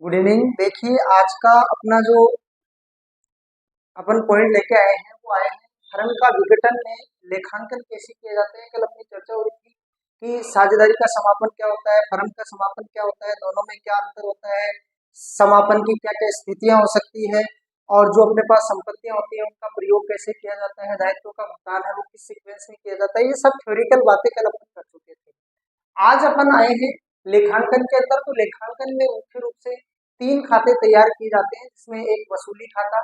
Good evening. देखिए आज का अपना जो अपन पॉइंट लेके आए हैं वो आए हैं फर्म का विघटन में लेखांकन कैसे किए जाते हैं। कल अपनी चर्चा हो रही थी कि साझेदारी का समापन क्या होता है, फर्म का समापन क्या होता है, दोनों में क्या अंतर होता है, समापन की क्या क्या स्थितियां हो सकती है और जो अपने पास संपत्तियां होती हैं उनका प्रयोग कैसे किया जाता है, दायित्व का भुगतान है वो किस सीक्वेंस में किया जाता है। ये सब थ्योरिकल बातें कल अपन कर चुके थे। आज अपन आए हैं लेखांकन के अंदर। तो लेखांकन में मुख्य रूप से तीन खाते तैयार किए जाते हैं, जिसमें एक वसूली खाता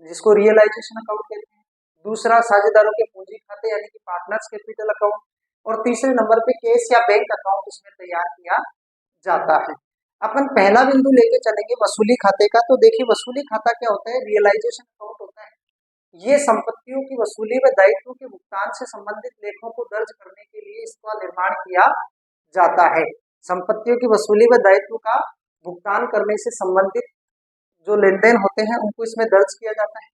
जिसको रियलाइजेशन अकाउंट कहते हैं, दूसरा साझेदारों के पूंजी खाते यानी कि पार्टनर्स कैपिटल अकाउंट, और तीसरे नंबर पे केस या बैंक अकाउंट इसमें तैयार किया जाता है। अपन पहला बिंदु लेके चलेंगे वसूली खाते का। तो देखिए वसूली खाता क्या होता है, रियलाइजेशन अकाउंट होता है। ये संपत्तियों की वसूली व दायित्वों के भुगतान से संबंधित लेखों को दर्ज करने के लिए इसका निर्माण किया जाता है। संपत्तियों की वसूली व दायित्व का भुगतान करने से संबंधित जो लेन देन होते हैं उनको इसमें दर्ज किया जाता है।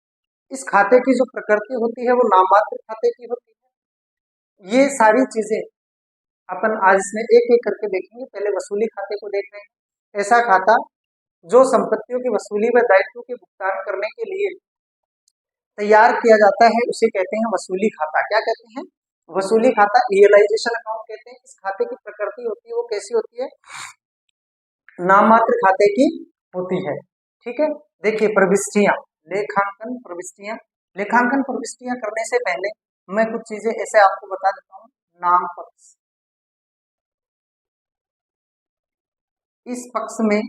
इस खाते की जो प्रकृति होती है वो नाममात्र खाते की होती है। ये सारी चीजें अपन आज इसमें एक एक करके देखेंगे। पहले वसूली खाते को देख रहे हैं। ऐसा खाता जो संपत्तियों की वसूली व दायित्व के भुगतान करने के लिए तैयार किया जाता है उसे कहते हैं वसूली खाता। क्या कहते हैं? वसूली खाता। रियलाइजेशन अकाउंट कहते हैं। इस खाते की प्रकृति होती है वो कैसी होती है, नाममात्र खाते की होती है। ठीक है। देखिए प्रविष्टियां, लेखांकन प्रविष्टियां। लेखांकन प्रविष्टियां करने से पहले मैं कुछ चीजें ऐसे आपको बता देता हूँ। नाम पक्ष, इस पक्ष में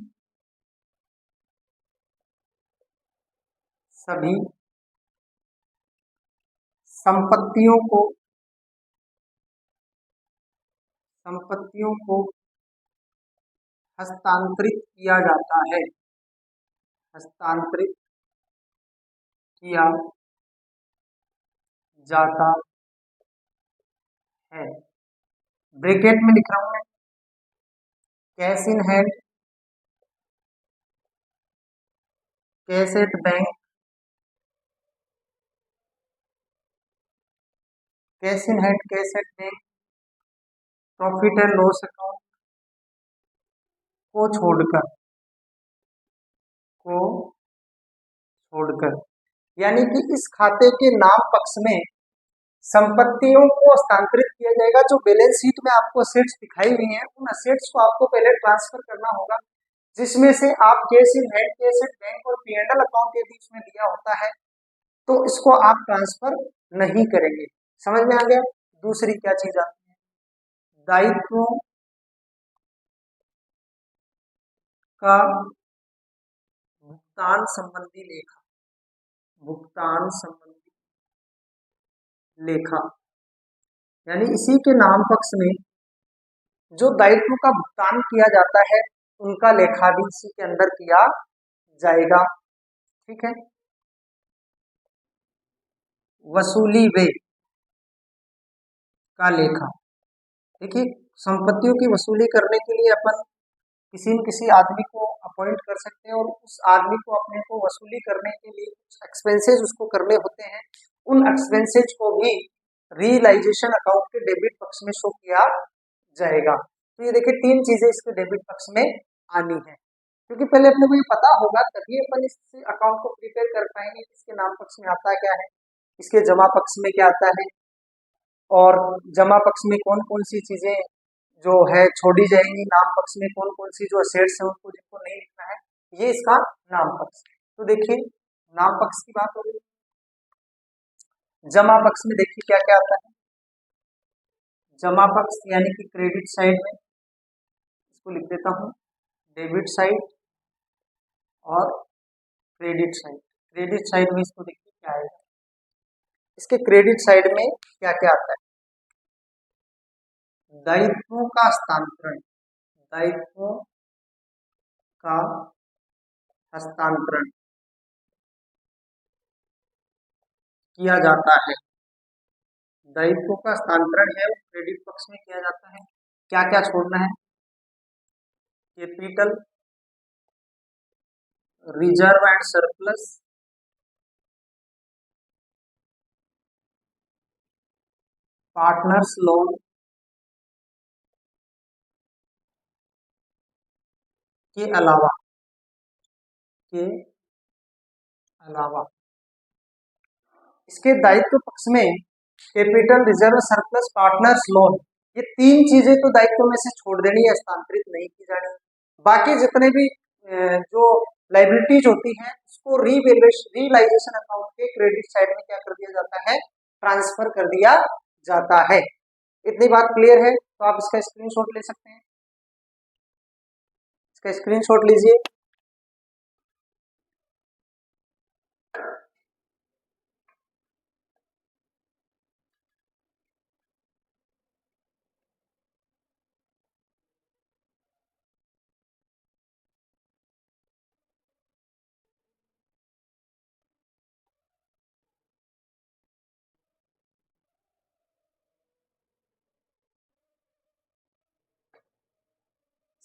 सभी संपत्तियों को हस्तांतरित किया जाता है। हस्तांतरित किया जाता है। ब्रैकेट में लिख रहा हूं मैं, cash in hand, cash at bank, cash in hand, cash at bank, profit and loss account को छोड़कर, को छोड़कर, यानी कि इस खाते के नाम पक्ष में संपत्तियों को हस्तांतरित किया जाएगा। जो बैलेंस शीट में आपको असेट्स दिखाई हुई हैं उन असेट्स को आपको पहले ट्रांसफर करना होगा, जिसमें से आप cash in hand, cash at bank और पी&एल अकाउंट के बीच में लिया होता है तो इसको आप ट्रांसफर नहीं करेंगे। समझ में आ गया? दूसरी क्या चीज आती है, दायित्वों का भुगतान संबंधी लेखा। भुगतान संबंधी लेखा यानी इसी के नाम पक्ष में जो दायित्व का भुगतान किया जाता है उनका लेखा भी इसी के अंदर किया जाएगा। ठीक है। वसूली वे का लेखा। देखिए संपत्तियों की वसूली करने के लिए अपन किसी न किसी आदमी को अपॉइंट कर सकते हैं और उस आदमी को अपने को वसूली करने के लिए कुछ एक्सपेंसेस उसको करने होते हैं। उन एक्सपेंसेस को भी रियलाइजेशन अकाउंट के डेबिट पक्ष में शो किया जाएगा। तो ये देखिए तीन चीजें इसके डेबिट पक्ष में आनी है, क्योंकि पहले अपने को ये पता होगा तभी अपन इस अकाउंट को प्रिपेयर कर पाएंगे कि इसके नाम पक्ष में आता क्या है, इसके जमा पक्ष में क्या आता है, और जमा पक्ष में कौन कौन सी चीजें जो है छोड़ी जाएंगी, नाम पक्ष में कौन कौन सी जो असेट्स है उनको जिनको नहीं लिखना है, ये इसका नाम पक्ष। तो देखिए नाम पक्ष की बात हो गई। जमा पक्ष में देखिए क्या क्या आता है। जमा पक्ष यानी कि क्रेडिट साइड में, इसको लिख देता हूँ डेबिट साइड और क्रेडिट साइड। क्रेडिट साइड में इसको देखिए क्या आएगा। इसके क्रेडिट साइड में क्या क्या आता है, दायित्वों का हस्तांतरण। दायित्वों का हस्तांतरण किया जाता है। दायित्वों का हस्तांतरण है वो क्रेडिट पक्ष में किया जाता है। क्या क्या छोड़ना है, capital, reserve and surplus, partners loan के अलावा के अलावा इसके दायित्व पक्ष में capital reserve surplus partners loan, ये तीन चीजें तो दायित्व में से छोड़ देनी है, हस्तांतरित नहीं की जानी। बाकी जितने भी जो लाइबिलिटीज होती हैं उसको रियलाइजेशन अकाउंट के क्रेडिट साइड में क्या कर दिया जाता है, ट्रांसफर कर दिया जाता है। इतनी बात क्लियर है तो आप इसका स्क्रीनशॉट ले सकते हैं, इसका स्क्रीनशॉट लीजिए।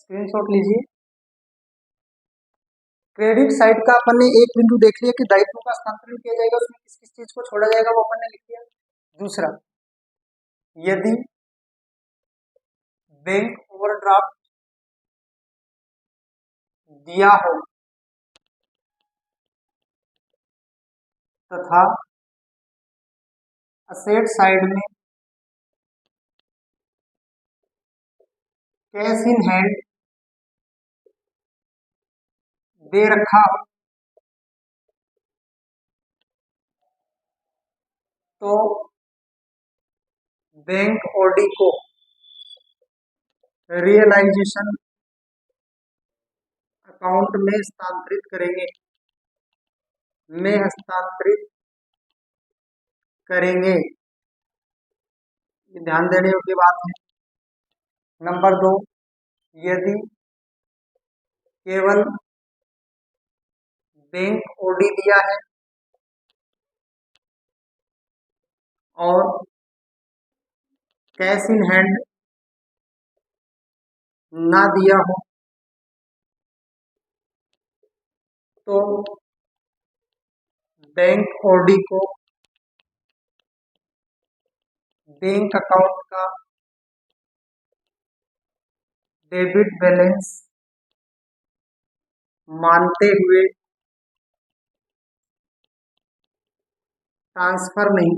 स्क्रीनशॉट लीजिए। क्रेडिट साइड का अपन ने एक बिंदु देख लिया कि दायित्व का हस्तांतरण किया जाएगा, उसमें किस किस चीज को छोड़ा जाएगा वो अपन ने लिख दिया। दूसरा, यदि बैंक ओवरड्राफ्ट दिया हो तथा असेट साइड में कैश इन हैंड दे रखा हो तो बैंक ओडी को रियलाइजेशन अकाउंट में हस्तांतरित करेंगे, ये ध्यान देने योग्य बात है। नंबर 2, यदि केवल बैंक ओडी दिया है और कैश इन हैंड ना दिया हो तो बैंक ओडी को बैंक अकाउंट का डेबिट बैलेंस मानते हुए ट्रांसफर नहीं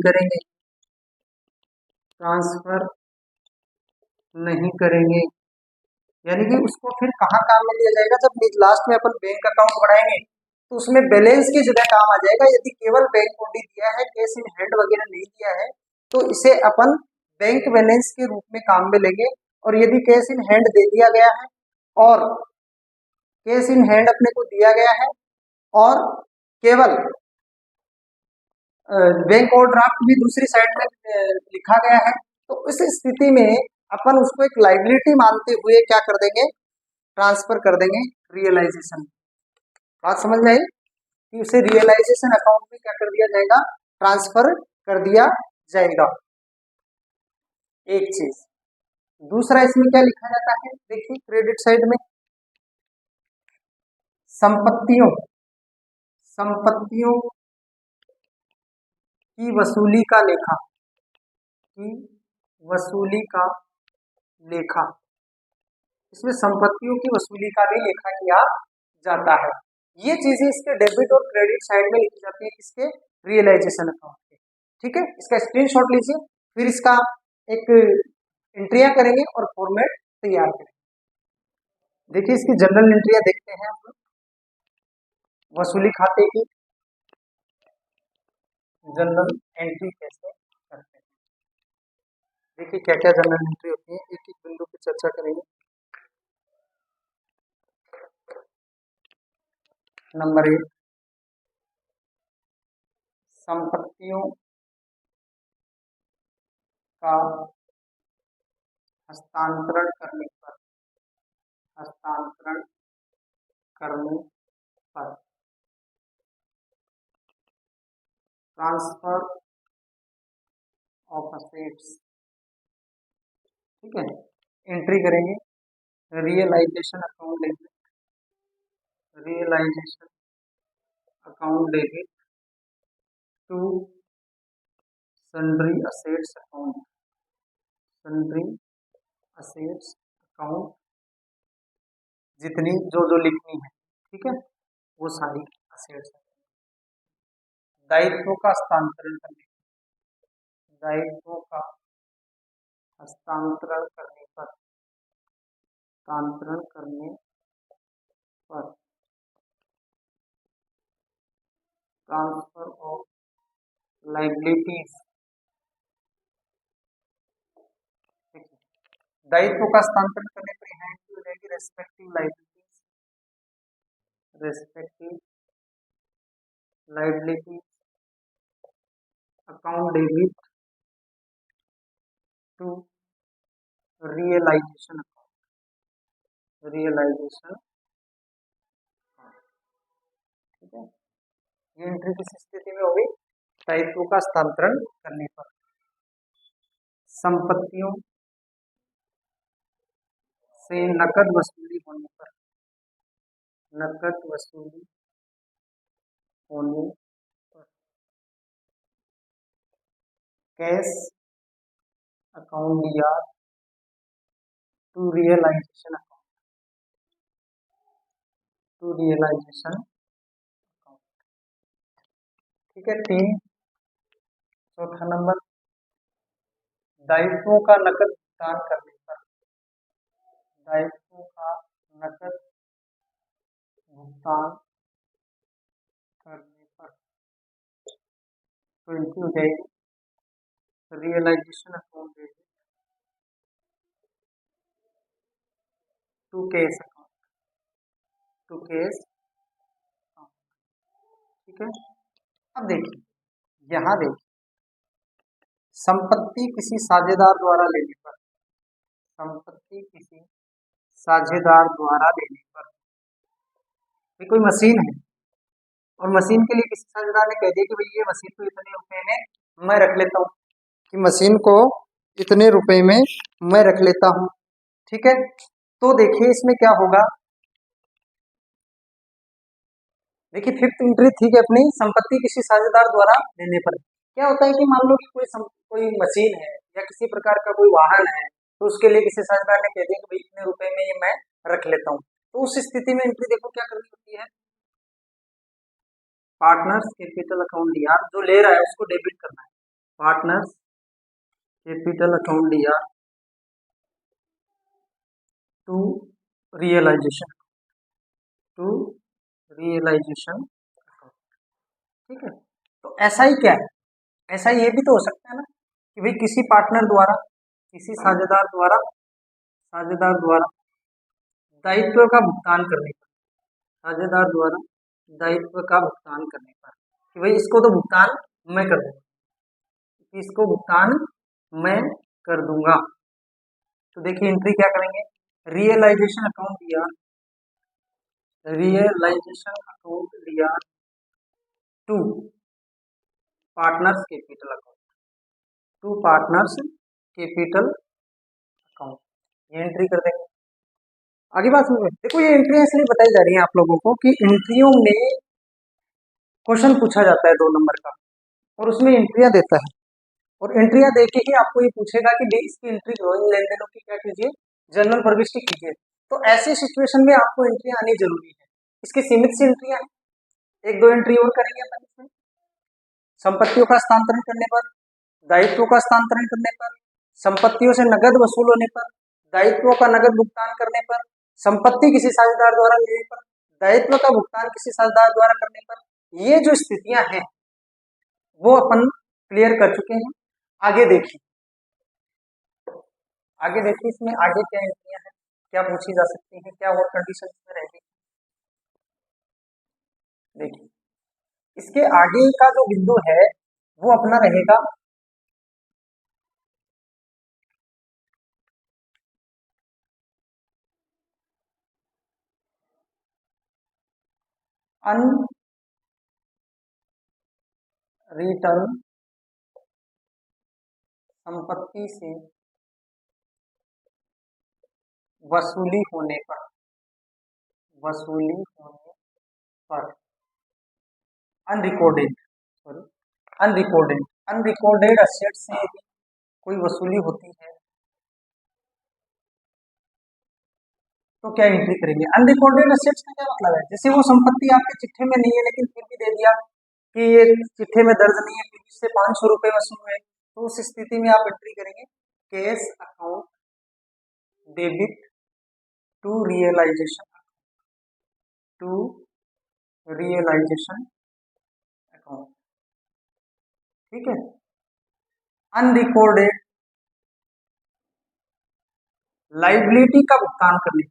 करेंगे। यानी कि उसको फिर कहाँ काम में लिया जाएगा, जब लास्ट में अपन बैंक अकाउंट बढ़ाएंगे तो उसमें बैलेंस की जगह काम आ जाएगा। यदि केवल बैंक ओडी दिया है, कैश इन हैंड वगैरह नहीं दिया है, तो इसे अपन बैंक बैलेंस के रूप में काम में लेंगे। और यदि कैश इन हैंड दे दिया गया है और कैश इन हैंड अपने को दिया गया है और केवल बैंक ओवरड्राफ्ट भी दूसरी साइड में लिखा गया है, तो इस स्थिति में अपन उसको एक लाइबिलिटी मानते हुए क्या कर देंगे, ट्रांसफर कर देंगे रियलाइजेशन। बात समझ में आई कि उसे रियलाइजेशन अकाउंट में क्या कर दिया जाएगा, ट्रांसफर कर दिया जाएगा। एक चीज। दूसरा, इसमें क्या लिखा जाता है, देखिए क्रेडिट साइड में संपत्तियों की वसूली का लेखा, इसमें संपत्तियों की वसूली का भी लेखा किया जाता है। ये चीजें इसके डेबिट और क्रेडिट साइड में लिखी जाती है, किसके, रियलाइजेशन अकाउंट के। ठीक है, इसका स्क्रीनशॉट लीजिए, फिर इसका एक एंट्रियां करेंगे और फॉर्मेट तैयार करेंगे। देखिए इसकी जनरल एंट्रियां देखते हैं हम, वसूली खाते की जनरल एंट्री कैसे करते हैं। देखिए क्या क्या जनरल एंट्री होती है, एक एक बिंदु की चर्चा करेंगे। नंबर 1, संपत्तियों का हस्तांतरण करने पर ट्रांसफर ऑफ असेट्स, ठीक है, एंट्री करेंगे realization account debit to sundry assets account, जितनी जो लिखनी है, ठीक है। वो सारी असेट्स हैं। दायित्व का हस्तांतरण करने, दायित्व का हस्तांतरण करने पर, हस्तांतरण करने पर, ट्रांसफर ऑफ लाइबिलिटीज, दायित्व का हस्तांतरण करने पर यहाँ एंट्री हो जाएगी respective liabilities, respective liabilities account debit to realization account, realization, ठीक है। ये एंट्री किस स्थिति में होगी, दायित्व का हस्तांतरण करने पर, संपत्तियों से नकद वसूली होने पर, नकद वसूली होने पर, कैश अकाउंट दिया to realization account, to realization account, ठीक है। 3। चौथा नंबर, दायित्वों का नकद भुगतान करने पर, दायित्वों का नकद भुगतान करने पर तो एंट्री हो जाएगी realization account debit to cash account, to cash account, ठीक है। अब देखिए, यहाँ देखिए, संपत्ति किसी साझेदार द्वारा लेने पर, संपत्ति किसी साझेदार द्वारा लेने पर, ये कोई मशीन है और मशीन के लिए किसी साझेदार ने कह दिया कि भाई ये मशीन तो इतने रुपए में मैं रख लेता हूँ, कि मशीन को इतने रुपए में मैं रख लेता हूँ, ठीक है। तो देखिए इसमें क्या होगा, देखिए 5th एंट्री थी कि अपनी संपत्ति किसी साझेदार द्वारा लेने पर क्या होता है कि मान लो कि कोई मशीन है या किसी प्रकार का कोई वाहन है, तो उसके लिए किसी साझेदार ने कह दिया कि भाई इतने रुपए में ये मैं रख लेता हूँ, तो उस स्थिति में एंट्री देखो क्या करनी होती है, पार्टनर्स कैपिटल अकाउंट दिया, जो ले रहा है उसको डेबिट करना है, पार्टनर्स कैपिटल अकाउंट दिया टू रियलाइजेशन, टू रियलाइजेशन, ठीक है। तो ऐसा ही क्या है, ऐसा ये भी तो हो सकता है ना कि भाई किसी पार्टनर द्वारा, किसी साझेदार द्वारा, साझेदार द्वारा दायित्व का भुगतान करने पर, साझेदार द्वारा दायित्व का भुगतान करने पर, कि भाई इसको तो भुगतान मैं कर दूंगा, इसको भुगतान मैं कर दूंगा, तो देखिए एंट्री क्या करेंगे, रियलाइजेशन अकाउंट दिया, रियलाइजेशन अकाउंट दिया to partners capital account, to partners capital account, ये एंट्री कर देंगे। आगे बात सुनिए, देखो ये एंट्री इसलिए बताई जा रही है आप लोगों को कि एंट्रियों में क्वेश्चन पूछा जाता है 2 नंबर का और उसमें एंट्रियां देता है, और एंट्रियां देके ही आपको ये पूछेगा कि इसकी एंट्री ड्रॉइंग लेन देनों की क्या कीजिए, जनरल प्रविष्टि कीजिए, तो ऐसी सिचुएशन में आपको एंट्रियां आनी जरूरी है। इसकी सीमित सी एंट्रियां हैं, 1-2 एंट्री और करेंगे अपन इसमें, संपत्तियों का हस्तांतरण करने पर, दायित्वों का हस्तांतरण करने पर, संपत्तियों से नगद वसूल होने पर, दायित्वों का नगद भुगतान करने पर, संपत्ति किसी साझेदार द्वारा लेने पर, दायित्व का भुगतान किसी साझेदार द्वारा करने पर, ये जो स्थितियां हैं वो अपन क्लियर कर चुके हैं। आगे देखिए, आगे देखिए इसमें आगे क्या एंट्रियां हैं, क्या पूछी जा सकती हैं, क्या और कंडीशन में रहेगी। देखिए इसके आगे का जो बिंदु है वो अपना रहेगा अनरिटर्न संपत्ति से वसूली होने पर, वसूली होने पर unrecorded, sorry unrecorded, unrecorded asset से यदि कोई वसूली होती है तो क्या एंट्री करेंगे? अनरिकॉर्डेड एसेट्स का क्या मतलब है? जैसे वो संपत्ति आपके चिट्ठे में नहीं है लेकिन फिर भी दे दिया कि ये चिट्ठे में दर्ज नहीं है, फिर भी इससे 500 रुपए वसूल हुए, तो उस स्थिति में आप एंट्री करेंगे cash account debit to realization, to realization account. ठीक है। अनरिकॉर्डेड लाइबिलिटी का भुगतान करने का,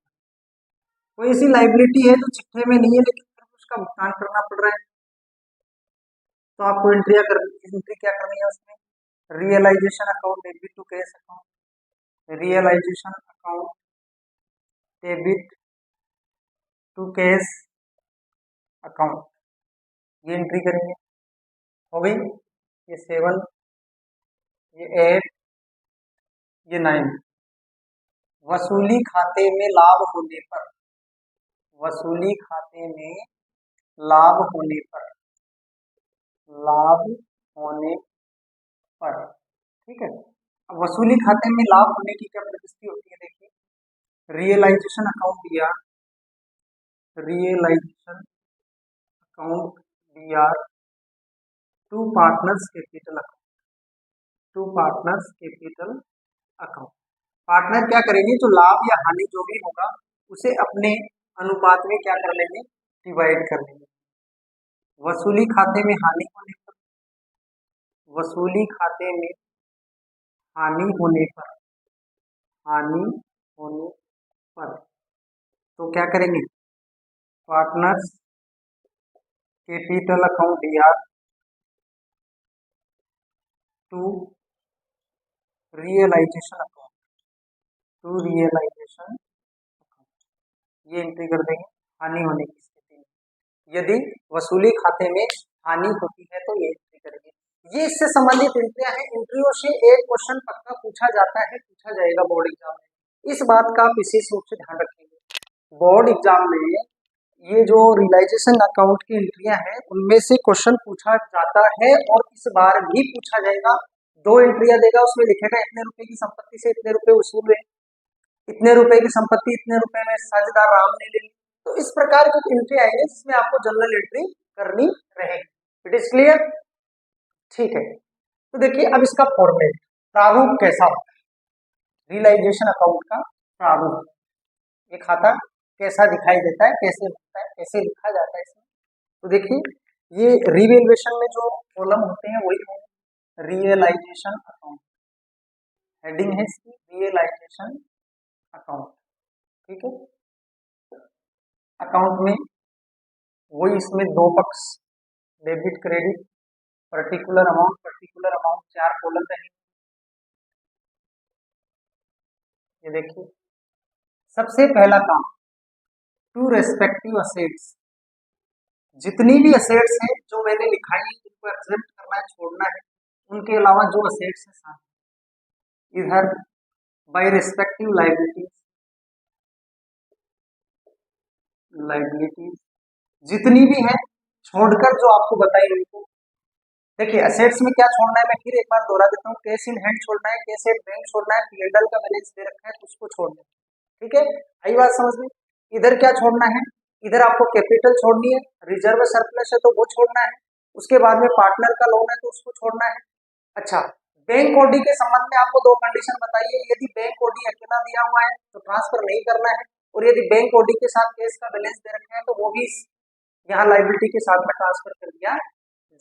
कोई ऐसी लाइबिलिटी है जो चिट्ठे में नहीं है लेकिन फिर भी उसका भुगतान करना पड़ रहा है, तो आपको एंट्री क्या करनी है उसमें? Realization account debit to cash account, realization account debit to cash account, ये एंट्री करेंगे। हो गई ये 7, ये 8, ये 9। वसूली खाते में लाभ होने पर, वसूली खाते में लाभ होने पर, लाभ होने पर, ठीक है। अब वसूली खाते में लाभ होने की क्या प्रविष्टि होती है? देखिए रियलाइजेशन अकाउंट दिया, रियलाइजेशन अकाउंट दिया to partners capital account, to partners capital account. Partner क्या करेंगे? जो लाभ या हानि जो भी होगा उसे अपने अनुपात में क्या कर लेंगे? डिवाइड कर लेंगे। वसूली खाते में हानि होने पर, वसूली खाते में हानि होने पर, हानि होने पर तो क्या करेंगे? पार्टनर्स कैपिटल अकाउंट दिया to realization account, to realization account, ये एंट्री कर देंगे हानि होने की स्थिति में। यदि वसूली खाते में हानि होती है तो ये एंट्री करेंगे। ये इससे संबंधित एंट्रियां हैं। एंट्रियों से एक क्वेश्चन पक्का पूछा जाता है, पूछा जाएगा बोर्ड एग्जाम में, इस बात का आप विशेष रूप से ध्यान रखेंगे। बोर्ड एग्जाम में ये जो रियलाइजेशन अकाउंट की एंट्रियां हैं उनमें से क्वेश्चन पूछा जाता है और इस बार भी पूछा जाएगा। 2 एंट्रियां देगा, उसमें लिखेगा इतने रुपए की संपत्ति से इतने रुपए वसूल हुए, इतने रुपए की संपत्ति इतने रुपए में साझेदार राम ने ले ली। तो इस प्रकार की एंट्री आएगी जिसमें आपको जनरल एंट्री करनी रहेगी। It is clear? ठीक है। तो देखिए अब इसका फॉर्मेट, प्रारूप कैसा होता है रियलाइजेशन अकाउंट का प्रारूप, ये खाता कैसा दिखाई देता है, कैसे होता है, कैसे लिखा जाता है इसमें? तो देखिए ये रिवैल्यूएशन में जो कॉलम होते हैं वही है रियलाइजेशन अकाउंट, हेडिंग है इसकी रियलाइजेशन अकाउंट। ठीक है। अकाउंट में वही इसमें 2 पक्ष, debit credit, particular amount, 4 column रहेंगे। ये देखिए सबसे पहला काम टू रेस्पेक्टिव असेट्स, जितनी भी असेट्स हैं जो मैंने लिखाई है जिनको एक्सेप्ट करना है, छोड़ना है, उनके अलावा जो असेट्स हैं सारे इधर बाय रेस्पेक्टिव लायबिलिटीज, लायबिलिटीज जितनी भी है छोड़कर जो आपको बताई उनको। देखिए असेट्स में क्या छोड़ना है मैं फिर एक बार दोहरा देता हूँ, कैश इन हैंड छोड़ना है, कैश एट बैंक छोड़ना है, पीएनएल का बैलेंस दे रखा है तो उसको छोड़ना है। ठीक है, आई बात समझ में? इधर क्या छोड़ना है? इधर आपको कैपिटल छोड़नी है, रिजर्व सरप्लस है तो वो छोड़ना है, उसके बाद में पार्टनर का लोन है तो उसको छोड़ना है। अच्छा, बैंक ओडी के संबंध में आपको 2 कंडीशन बताइए। यदि बैंक ओडी अकेला दिया हुआ है तो ट्रांसफर नहीं करना है, और यदि बैंक ओडी के साथ कैश का बैलेंस दे रखा है तो वो भी यहाँ लायबिलिटी के साथ में ट्रांसफर कर दिया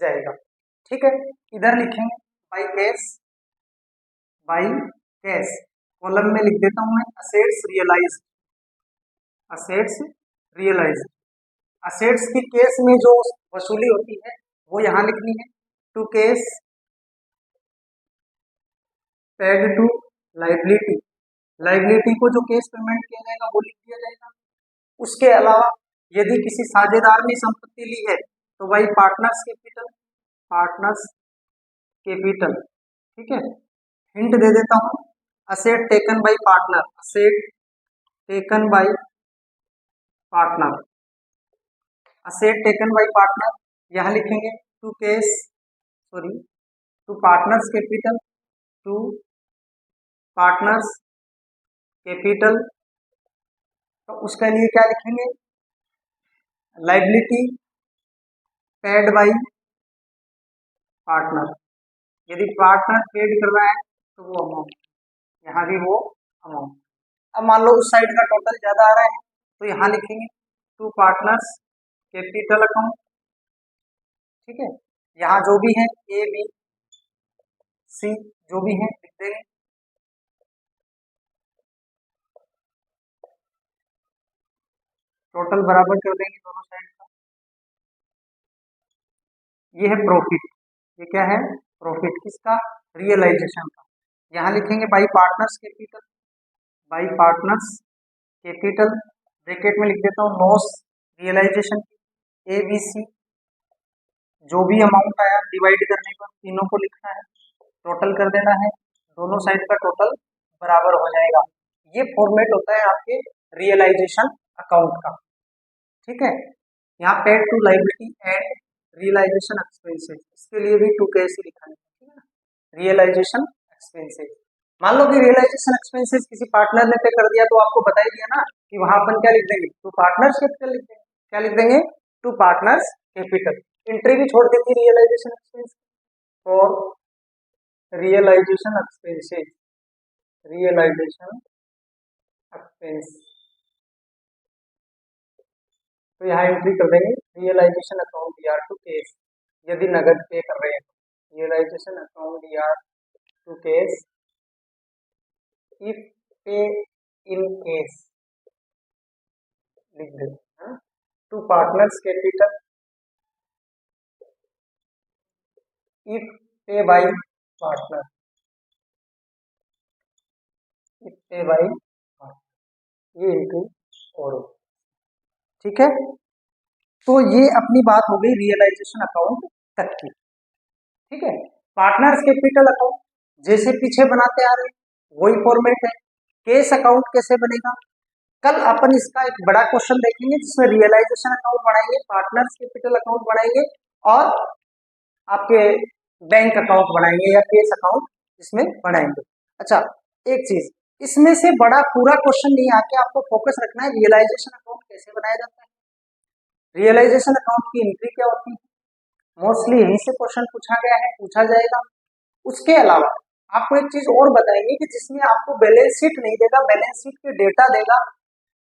जाएगा। ठीक है, इधर लिखेंगे by cash, by cash column में लिख देता हूं मैं assets realize, assets realize. Assets की केस में जो वसूली होती है वो यहाँ लिखनी है, to cash paid to liability, liability को जो केस पेमेंट किया जाएगा वो लिख दिया जाएगा। उसके अलावा यदि किसी साझेदार ने संपत्ति ली है तो भाई पार्टनर्स कैपिटल, पार्टनर्स कैपिटल। ठीक है, हिंट दे देता हूं, asset taken by partner, asset taken by partner, asset taken by partner यहां लिखेंगे to cash, sorry to partners capital, to partners capital. तो उसके लिए क्या लिखेंगे, लाइबिलिटी पेड बाई पार्टनर। यदि पार्टनर पेड कर रहा है तो वो अमाउंट, यहाँ भी वो अमाउंट। अब मान लो उस साइड का टोटल ज्यादा आ रहा है तो यहाँ लिखेंगे टू पार्टनर्स कैपिटल अकाउंट, ठीक है। यहाँ जो भी है ए बी सी जो भी है लिख देंगे। टोटल बराबर कर देंगे दोनों साइड का। ये है प्रॉफिट, ये क्या है, प्रॉफिट किसका, रियलाइजेशन का। यहाँ लिखेंगे by partners capital, by partners capital, bracket में लिख देता हूँ loss realization A B C, जो भी अमाउंट आया डिवाइड करने पर तीनों को लिखना है, टोटल कर देना है, दोनों साइड का टोटल बराबर हो जाएगा। ये फॉर्मेट होता है आपके रियलाइजेशन अकाउंट का, ठीक है। यहाँ paid to liability and realization expenses, इसके लिए भी टू कैसे लिखा है, ठीक है ना, रियलाइजेशन एक्सपेंसेस। मान लो कि रियलाइजेशन एक्सपेंसेस किसी पार्टनर ने पे कर दिया तो आपको बता ही दिया ना कि वहां अपन क्या लिख देंगे, टू पार्टनर्स कैपिटल लिख देंगे। क्या लिख देंगे, टू पार्टनर्स कैपिटल। एंट्री भी छोड़ देती रियलाइजेशन एक्सपेंस और रियलाइजेशन एक्सपेंसेस, रियलाइजेशन एक्सपेंस, तो यहाँ एंट्री कर देंगे realization account DR to cash, यदि नगद पे कर रहे हैं तो realization account DR to cash if pay in cash लिख देते हैं। To partners capital if pay by partner, if pay by partner, ये एंट्री और, ठीक है। तो ये अपनी बात हो गई रियलाइजेशन अकाउंट तक की, ठीक है। पार्टनर्स कैपिटल अकाउंट जैसे पीछे बनाते आ रहे हैं वही फॉर्मेट है। केस अकाउंट कैसे बनेगा, कल अपन इसका एक बड़ा क्वेश्चन देखेंगे जिसमें रियलाइजेशन अकाउंट बनाएंगे, पार्टनर्स कैपिटल अकाउंट बनाएंगे और आपके बैंक अकाउंट बनाएंगे या केस अकाउंट इसमें बनाएंगे। अच्छा एक चीज, इसमें से बड़ा पूरा क्वेश्चन नहीं आके आपको फोकस रखना है रियलाइजेशन अकाउंट कैसे बनाया जाता है, रियलाइजेशन अकाउंट की एंट्री क्या होती है, मोस्टली यहीं से क्वेश्चन पूछा गया है, पूछा जाएगा। उसके अलावा आपको एक चीज और बताएंगे कि जिसमें आपको बैलेंस शीट नहीं देगा, बैलेंस शीट के डेटा देगा,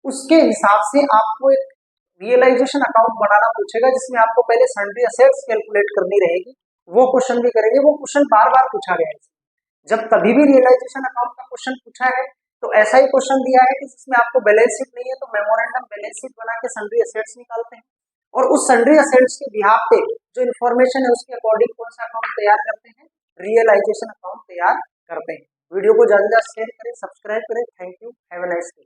उसके हिसाब से आपको एक रियलाइजेशन अकाउंट बनाना पूछेगा जिसमें आपको पहले सन्ड्री असेट्स कैलकुलेट करनी रहेगी, वो क्वेश्चन भी करेंगे। वो क्वेश्चन बार बार पूछा गया है, जब कभी भी रियलाइजेशन अकाउंट का क्वेश्चन पूछा है तो ऐसा ही क्वेश्चन दिया है कि जिसमें आपको बैलेंस शीट नहीं है तो मेमोरेंडम बैलेंस शीट बना के सन्ड्री असेट्स निकालते हैं और उस सन्ड्री असेट्स के बिहाफ पे जो इन्फॉर्मेशन है उसके अकॉर्डिंग कौन सा अकाउंट तैयार करते हैं, रियलाइजेशन अकाउंट तैयार करते हैं। वीडियो को ज्यादा से ज्यादा शेयर करें, सब्सक्राइब करें। Thank you, have a nice day.